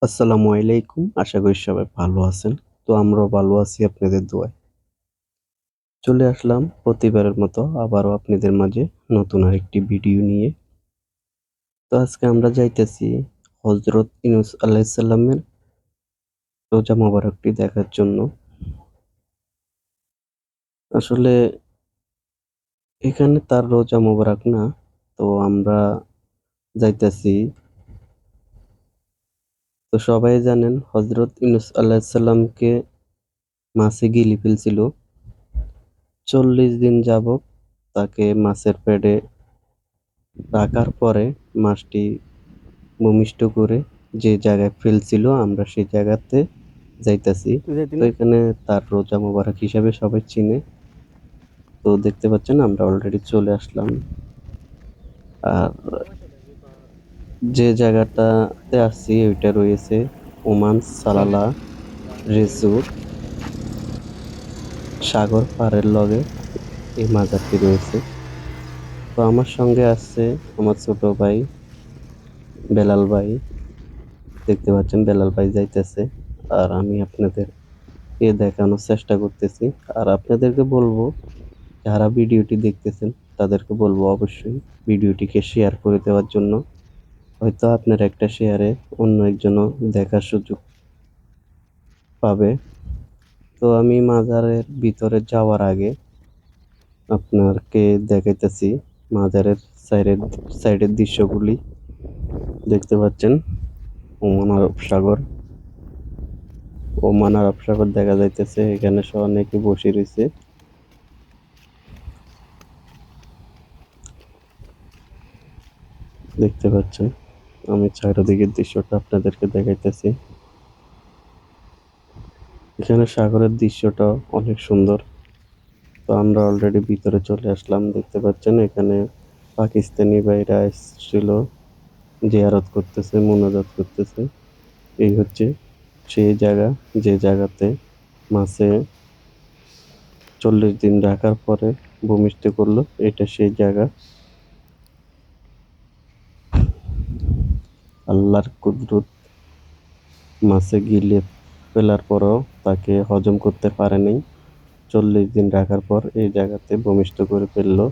আসসালামু আলাইকুম। আশা করি সবাই ভালো আছেন। তো আমরাও ভালো আছি আপনাদের দোয়ায়। চলে আসলাম প্রতিবারের মতো আবারও আপনাদের মাঝে নতুন আরেকটি ভিডিও নিয়ে। তো আজকে আমরা যাইতেছি হযরত ইউনূস আলাইহিস সালামের রোজা মোবারকটি দেখার জন্য। আসলে এখানে তার রোজা মোবারক না, তো আমরা যাইতেছি। তো সবাই জানেন হযরত ইউনূস আলাইহিস সালামকে মাছে গিলে ফেলছিল। ৪০ দিন যাবৎ তাকে মাছের পেটে রাখার পরে মাছটি ভূমিষ্ঠ করে যে জায়গায় ফেলছিল আমরা সেই জায়গাতে যাইতাছি। তো এখানে তার রোজা মোবারক হিসাবে সবাই চিনে। তো দেখতে পাচ্ছেন আমরা অলরেডি চলে আসলাম। আর যে জায়গাটাতে আসছি ওইটা রয়েছে ওমান সালালা রিসোর্ট, সাগর পাড়ের লগে এই মাজারটি রয়েছে। তো আমার সঙ্গে আসছে আমার ছোট ভাই বেলাল ভাই। দেখতে পাচ্ছেন বেলাল ভাই যাইতেছে আর আমি আপনাদের দেখানোর চেষ্টা করতেছি। আর আপনাদেরকে বলবো যারা ভিডিওটি দেখতেছেন তাদেরকে বলবো অবশ্যই ভিডিওটিকে শেয়ার করে দেওয়ার জন্য। হয়তো আপনার একটা শেয়ারে অন্য একজনও দেখার সুযোগ পাবে। তো আমি মাজারের ভিতরে যাওয়ার আগে আপনাকে দেখাইতেছি মাজারের সাইডের দৃশ্যগুলি। দেখতে পাচ্ছেন ওমান আরব সাগর, ওমান আরব সাগর দেখা যাইতেছে। এখানে অনেকে বসে রয়েছে। দেখতে পাচ্ছেন আমি চারিদিকের দৃশ্যটা আপনাদেরকে দেখাইতেছি। এখানে সাগরের দৃশ্যটা অনেক সুন্দর। তো আমরা অলরেডি ভিতরে চলে আসলাম। দেখতে পাচ্ছেন এখানে পাকিস্তানি ভাইরা এসেছিল, জিয়ারত করতেছে, মুনাজাত করতেছে। এই হচ্ছে সেই জায়গা যে জায়গাতে মাছে ৪০ দিন রাখার পরে ভূমিষ্ঠ করলো। এটা সেই জায়গা। আল্লাহর কুদরত, মাছে গিলে ফেলার পরও তাকে হজম করতে পারেনি। ৪০ দিন রাখার পর এই জায়গাতে ভূমিষ্ঠ করে ফেললো।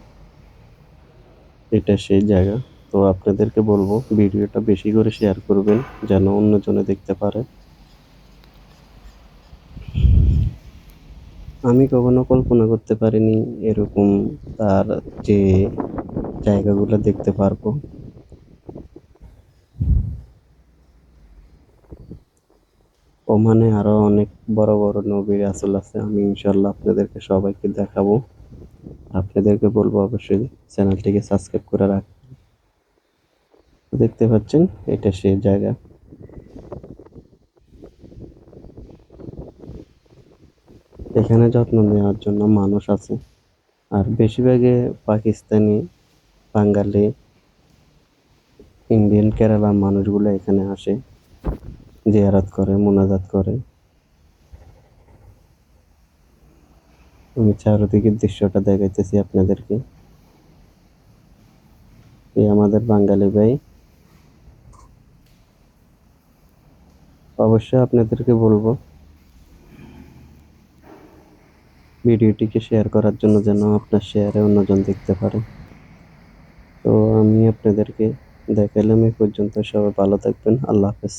এটা সেই জায়গা। তো আপনাদেরকে বলবো ভিডিওটা বেশি করে শেয়ার করবেন যেন অন্যজনে দেখতে পারে। আমি কখনো কল্পনা করতে পারিনি এরকম তার যে জায়গাগুলো দেখতে পারবো। ওমানে আরো অনেক বড় বড় নবী রাসূল আছে। আমি ইনশাল্লাহ আপনাদেরকে সবাইকে দেখাবো। আপনাদেরকে বলবো অবশ্যই চ্যানেলটিকে সাবস্ক্রাইব করে রাখবেন। দেখতে পাচ্ছেন এটা সেই জায়গা। এখানে যত্ন নেওয়ার জন্য মানুষ আছে। আর বেশিরভাগই পাকিস্তানি, বাঙালি, ইন্ডিয়ান, কেরালার মানুষগুলো এখানে আসে, জিয়ারত করে, মুনাজাত করে। আমি চারদিকের দৃশ্যটা দেখাইতেছি আপনাদেরকে। এই আমাদের বাঙালি ভাই। অবশ্যই আপনাদেরকে বলবো ভিডিওটিকে শেয়ার করার জন্য যেন আপনার শেয়ারে অন্যজন দেখতে পারে। তো আমি আপনাদেরকে দেখালাম এই পর্যন্ত। সবাই ভালো থাকবেন। আল্লাহ হাফেজ।